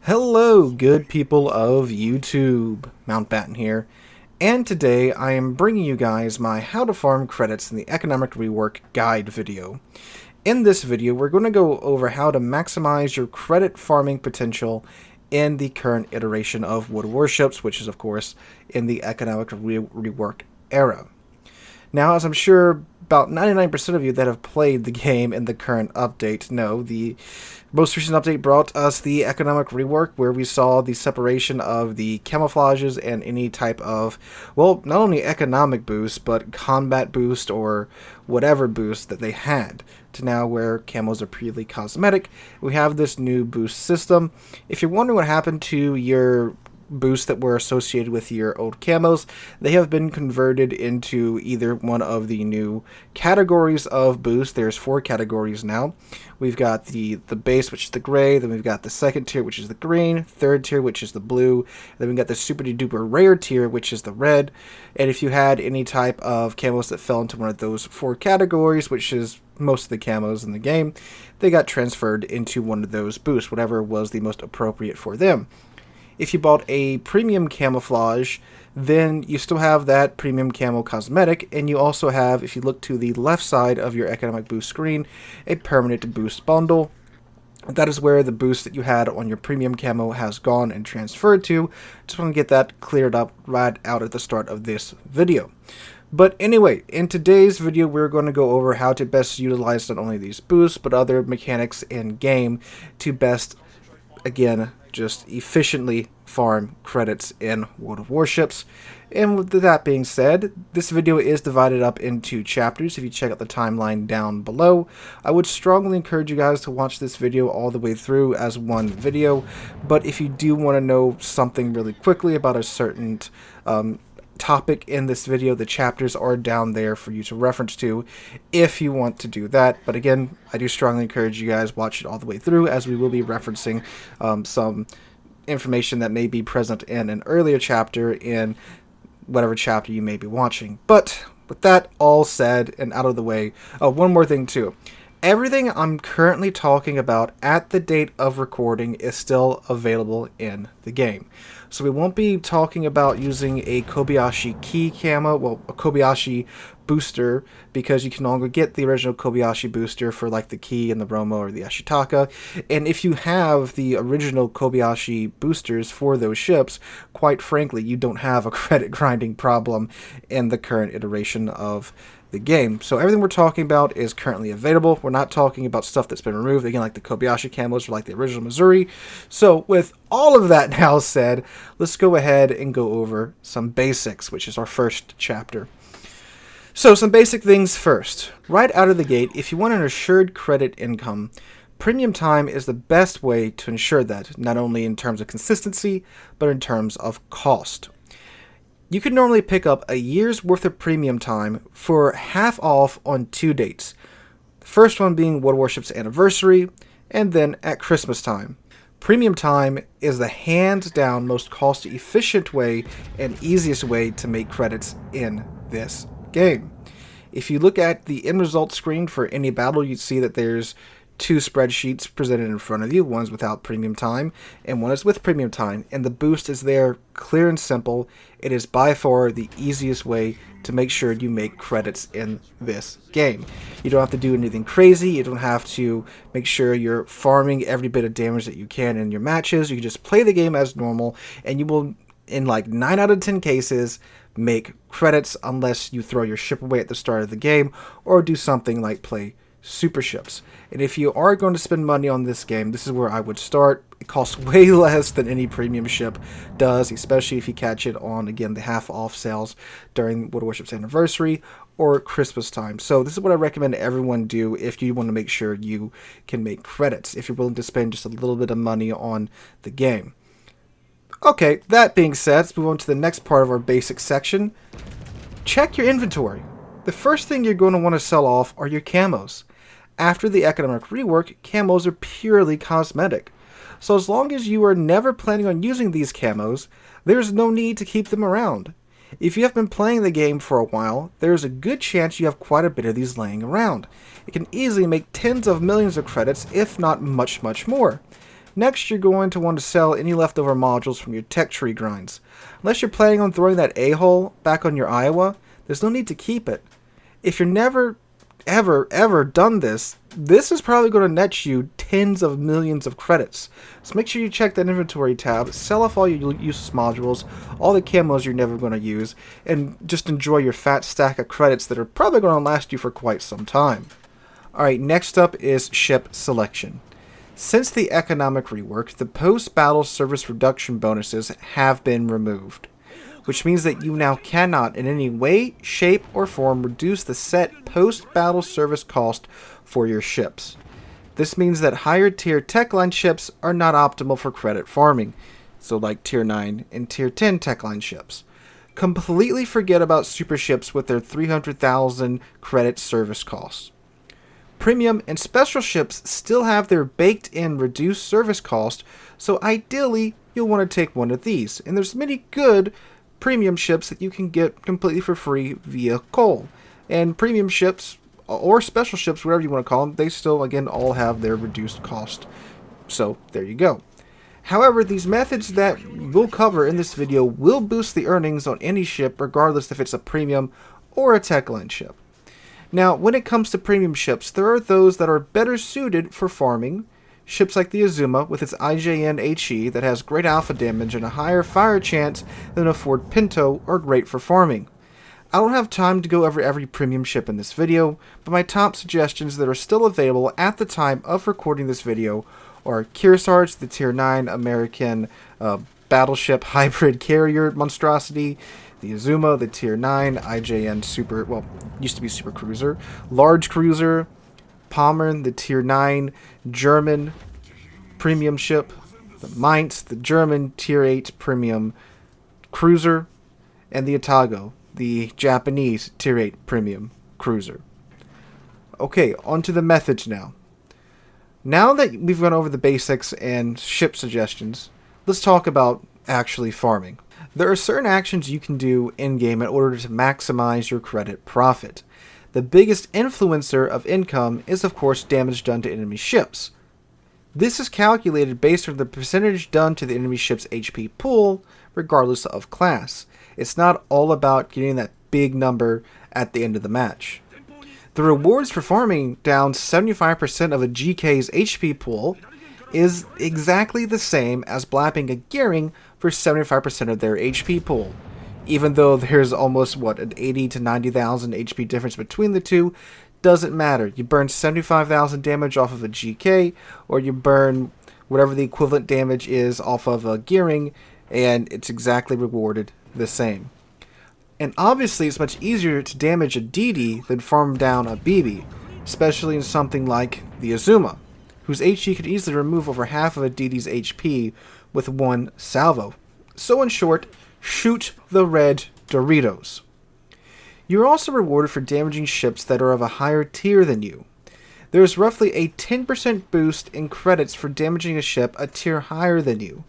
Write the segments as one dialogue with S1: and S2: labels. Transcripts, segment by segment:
S1: Hello, good people of YouTube. Mountbatten here, and today I am bringing you guys my How to Farm Credits in the Economic Rework Guide video. In this video, we're going to go over how to maximize your credit farming potential in the current iteration of Warships, which is, of course, in the Economic Rework era. Now, as I'm sure about 99% of you that have played the game in the current update know, the most recent update brought us the economic rework, where we saw the separation of the camouflages and any type of, well, not only economic boost, but combat boost or whatever boost that they had, to now where camos are purely cosmetic. We have this new boost system. If you're wondering what happened to your boosts that were associated with your old camos, they have been converted into either one of the new categories of boost. There's 4 categories now. We've got the base, which is the gray, then we've got the second tier, which is the green, third tier, which is the blue, then we've got the super duper rare tier, which is the red. And if you had any type of camos that fell into one of those 4 categories, which is most of the camos in the game, they got transferred into one of those boosts, whatever was the most appropriate for them. If you bought a premium camouflage, then you still have that premium camo cosmetic, and you also have, if you look to the left side of your economic boost screen, a permanent boost bundle. That is where the boost that you had on your premium camo has gone and transferred to. Just want to get that cleared up right out at the start of this video. But anyway, in today's video, we're going to go over how to best utilize not only these boosts, but other mechanics in game to best, again, just efficiently farm credits in World of Warships. And with that being said, this video is divided up into chapters. If you check out the timeline down below, I would strongly encourage you guys to watch this video all the way through as one video. But if you do want to know something really quickly about a certain topic in this video, the chapters are down there for you to reference to if you want to do that. But again, I do strongly encourage you guys watch it all the way through, as we will be referencing some information that may be present in an earlier chapter in whatever chapter you may be watching. But with that all said and out of the way, one more thing too. Everything I'm currently talking about at the date of recording is still available in the game. So we won't be talking about using a Kobayashi key camo, well, a Kobayashi booster, because you can no longer get the original Kobayashi booster for like the key and the Romo or the Ashitaka. And if you have the original Kobayashi boosters for those ships, quite frankly, you don't have a credit grinding problem in the current iteration of the game. So everything we're talking about is currently available. We're not talking about stuff that's been removed, again, like the Kobayashi camos or like the original Missouri. So with all of that now said, let's go ahead and go over some basics, which is our first chapter. So some basic things first. Right out of the gate, if you want an assured credit income, premium time is the best way to ensure that, not only in terms of consistency, but in terms of cost. You can normally pick up a year's worth of premium time for half off on 2 dates. The first one being World Warship's anniversary, and then at Christmas time. Premium time is the hands down most cost efficient way and easiest way to make credits in this game. If you look at the end result screen for any battle, you'd see that there's 2 spreadsheets presented in front of you. One's without premium time and one is with premium time, and the boost is there, clear and simple. It is by far the easiest way to make sure you make credits in this game. You don't have to do anything crazy. You don't have to make sure you're farming every bit of damage that you can in your matches. You can just play the game as normal, and you will, in like 9 out of 10 cases, make credits unless you throw your ship away at the start of the game or do something like play super ships. And if you are going to spend money on this game, this is where I would start. It costs way less than any premium ship does, especially if you catch it on, again, the half off sales during World Warship's anniversary or Christmas time. So this is what I recommend everyone do if you want to make sure you can make credits, if you're willing to spend just a little bit of money on the game. Okay, that being said, let's move on to the next part of our basic section. Check your inventory. The first thing you're going to want to sell off are your camos. After the economic rework, camos are purely cosmetic. So as long as you are never planning on using these camos, there's no need to keep them around. If you have been playing the game for a while, there's a good chance you have quite a bit of these laying around. It can easily make tens of millions of credits, if not much more. Next, you're going to want to sell any leftover modules from your tech tree grinds. Unless you're planning on throwing that a-hole back on your Iowa, there's no need to keep it. If you're never, ever done this, this is probably going to net you tens of millions of credits. So make sure you check that inventory tab, sell off all your useless modules, all the camos you're never going to use, and just enjoy your fat stack of credits that are probably going to last you for quite some time. Alright, next up is ship selection. Since the economic rework, the post-battle service reduction bonuses have been removed, which means that you now cannot in any way, shape, or form reduce the set post-battle service cost for your ships. This means that higher tier tech line ships are not optimal for credit farming, so like tier 9 and tier 10 tech line ships. Completely forget about super ships with their 300,000 credit service costs. Premium and special ships still have their baked-in reduced service cost, so ideally you'll want to take one of these. And there's many good premium ships that you can get completely for free via coal. And premium ships, or special ships, whatever you want to call them, they still, again, all have their reduced cost. So, there you go. However, these methods that we'll cover in this video will boost the earnings on any ship, regardless if it's a premium or a tech line ship. Now, when it comes to premium ships, there are those that are better suited for farming. Ships like the Azuma, with its IJN HE that has great alpha damage and a higher fire chance than a Ford Pinto, are great for farming. I don't have time to go over every premium ship in this video, but my top suggestions that are still available at the time of recording this video are Kearsarge, the tier 9 American battleship hybrid carrier monstrosity, the Azuma, the tier 9 IJN super, well, used to be super cruiser, large cruiser, Pommern, the tier 9 German premium ship, the Mainz, the German tier 8 premium cruiser, and the Atago, the Japanese tier 8 premium cruiser. Okay, on to the methods now. Now that we've gone over the basics and ship suggestions, let's talk about actually farming. There are certain actions you can do in-game in order to maximize your credit profit. The biggest influencer of income is, of course, damage done to enemy ships. This is calculated based on the percentage done to the enemy ship's HP pool, regardless of class. It's not all about getting that big number at the end of the match. The rewards for farming down 75% of a GK's HP pool is exactly the same as blapping a Gearing for 75% of their HP pool. Even though there's almost, an 80 to 90,000 HP difference between the two, doesn't matter. You burn 75,000 damage off of a GK, or you burn whatever the equivalent damage is off of a Gearing, and it's exactly rewarded the same. And obviously it's much easier to damage a DD than farm down a BB, especially in something like the Azuma, whose HE could easily remove over half of a DD's HP with one salvo. So in short, shoot the red Doritos. You're also rewarded for damaging ships that are of a higher tier than you. There is roughly a 10% boost in credits for damaging a ship a tier higher than you,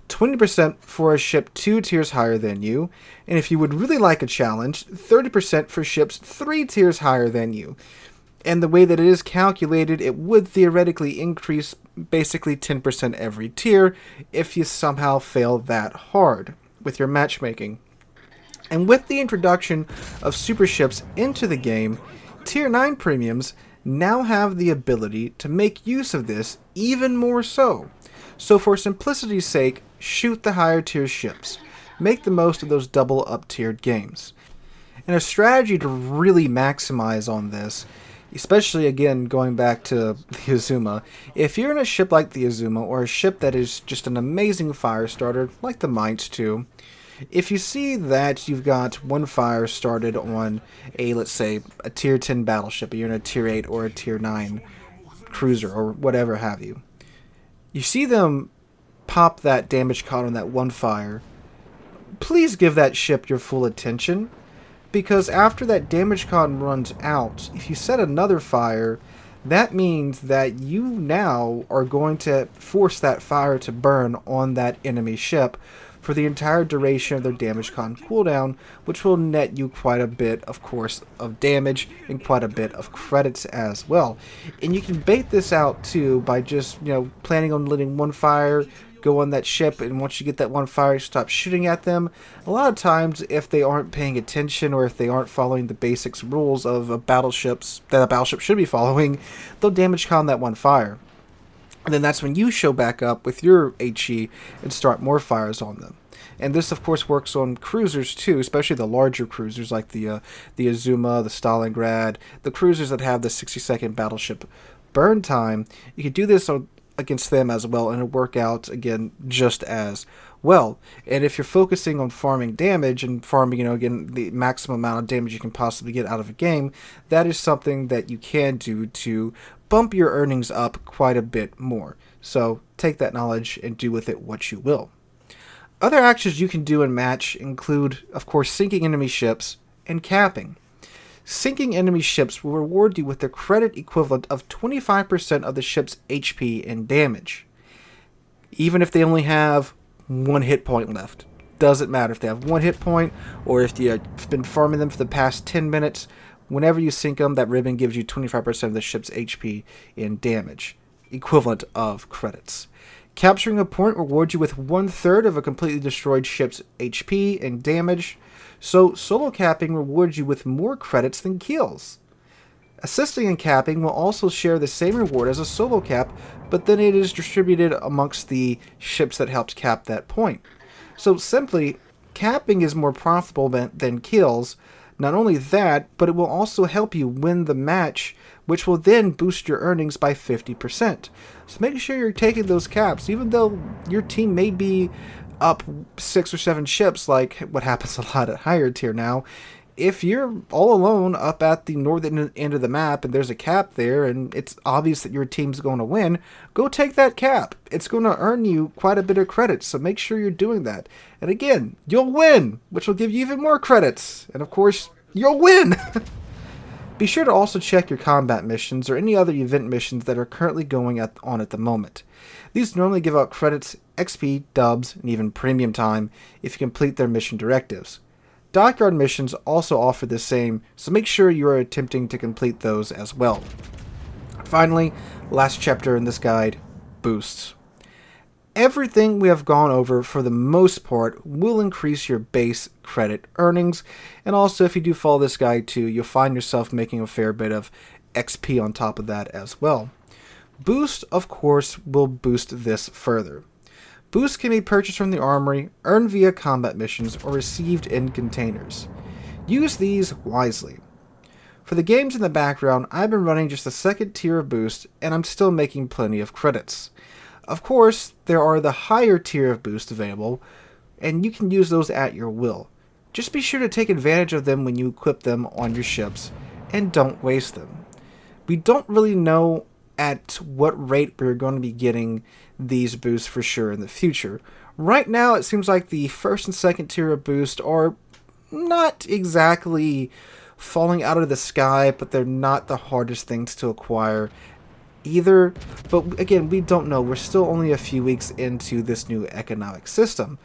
S1: 20% for a ship 2 tiers higher than you, and if you would really like a challenge, 30% for ships 3 tiers higher than you. And the way that it is calculated, it would theoretically increase basically 10% every tier if you somehow fail that hard with your matchmaking. And with the introduction of super ships into the game, tier 9 premiums now have the ability to make use of this even more so. So for simplicity's sake, shoot the higher tier ships. Make the most of those double up tiered games. And a strategy to really maximize on this, especially again going back to the Azuma, if you're in a ship like the Azuma or a ship that is just an amazing fire starter like the Mainz 2, if you see that you've got one fire started on a, let's say, a tier 10 battleship, you're in a tier 8 or a tier 9 cruiser or whatever have you, you see them pop that damage card on that one fire, please give that ship your full attention, because after that damage card runs out, if you set another fire, that means that you now are going to force that fire to burn on that enemy ship for the entire duration of their damage con cooldown, which will net you quite a bit, of course, of damage and quite a bit of credits as well. And you can bait this out too by just, planning on letting one fire go on that ship, and once you get that one fire, stop shooting at them. A lot of times, if they aren't paying attention or if they aren't following the basics rules of battleships that a battleship should be following, they'll damage con that one fire. And then that's when you show back up with your HE and start more fires on them. And this, of course, works on cruisers too, especially the larger cruisers like the Azuma, the Stalingrad, the cruisers that have the 60-second battleship burn time. You can do this against them as well, and it'll work out again just as well. And if you're focusing on farming damage and farming, again, the maximum amount of damage you can possibly get out of a game, that is something that you can do to bump your earnings up quite a bit more. So take that knowledge and do with it what you will. Other actions you can do in match include, of course, sinking enemy ships and capping. Sinking enemy ships will reward you with the credit equivalent of 25% of the ship's HP and damage. Even if they only have 1 hit point left. Doesn't matter if they have 1 hit point or if you've been farming them for the past 10 minutes. Whenever you sink them, that ribbon gives you 25% of the ship's HP and damage, equivalent of credits. Capturing a point rewards you with 1/3 of a completely destroyed ship's HP and damage. So solo capping rewards you with more credits than kills. Assisting in capping will also share the same reward as a solo cap, but then it is distributed amongst the ships that helped cap that point. So simply, capping is more profitable than kills. Not only that, but it will also help you win the match, which will then boost your earnings by 50%. So make sure you're taking those caps, even though your team may be up 6 or 7 ships, like what happens a lot at higher tier now. If you're all alone up at the northern end of the map and there's a cap there and it's obvious that your team's going to win, go take that cap. It's going to earn you quite a bit of credits, so make sure you're doing that. And again, you'll win, which will give you even more credits. And of course, you'll win! Be sure to also check your combat missions or any other event missions that are currently going on at the moment. These normally give out credits, XP, dubs, and even premium time if you complete their mission directives. Dockyard missions also offer the same, so make sure you are attempting to complete those as well. Finally, last chapter in this guide, boosts. Everything we have gone over for the most part will increase your base credit earnings, and also if you do follow this guide too, you'll find yourself making a fair bit of XP on top of that as well. Boost, of course, will boost this further. Boosts can be purchased from the armory, earned via combat missions, or received in containers. Use these wisely. For the games in the background, I've been running just the second tier of boost, and I'm still making plenty of credits. Of course, there are the higher tier of boost available, and you can use those at your will. Just be sure to take advantage of them when you equip them on your ships, and don't waste them. We don't really know at what rate we're going to be getting these boosts for sure in the future. Right now, it seems like the first and second tier of boost are not exactly falling out of the sky, but they're not the hardest things to acquire either. But again, we don't know. We're still only a few weeks into this new economic system.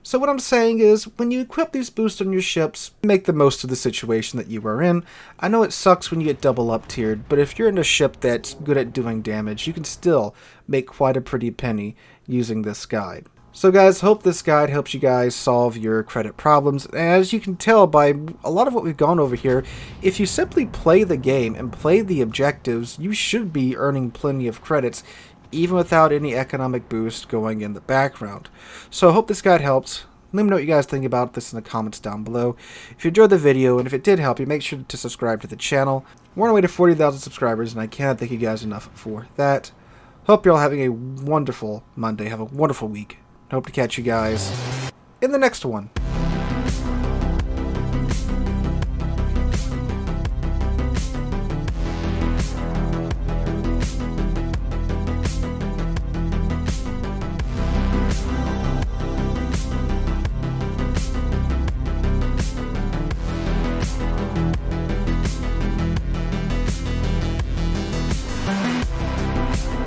S1: So what I'm saying is, when you equip these boosts on your ships, make the most of the situation that you are in. I know it sucks when you get double up tiered, but if you're in a ship that's good at doing damage, you can still make quite a pretty penny using this guide. So guys, hope this guide helps you guys solve your credit problems. As you can tell by a lot of what we've gone over here, if you simply play the game and play the objectives, you should be earning plenty of credits, even without any economic boost going in the background. So I hope this guide helps. Let me know what you guys think about this in the comments down below. If you enjoyed the video, and if it did help you, make sure to subscribe to the channel. We're on our way to 40,000 subscribers, and I cannot thank you guys enough for that. Hope you're all having a wonderful Monday. Have a wonderful week. Hope to catch you guys in the next one.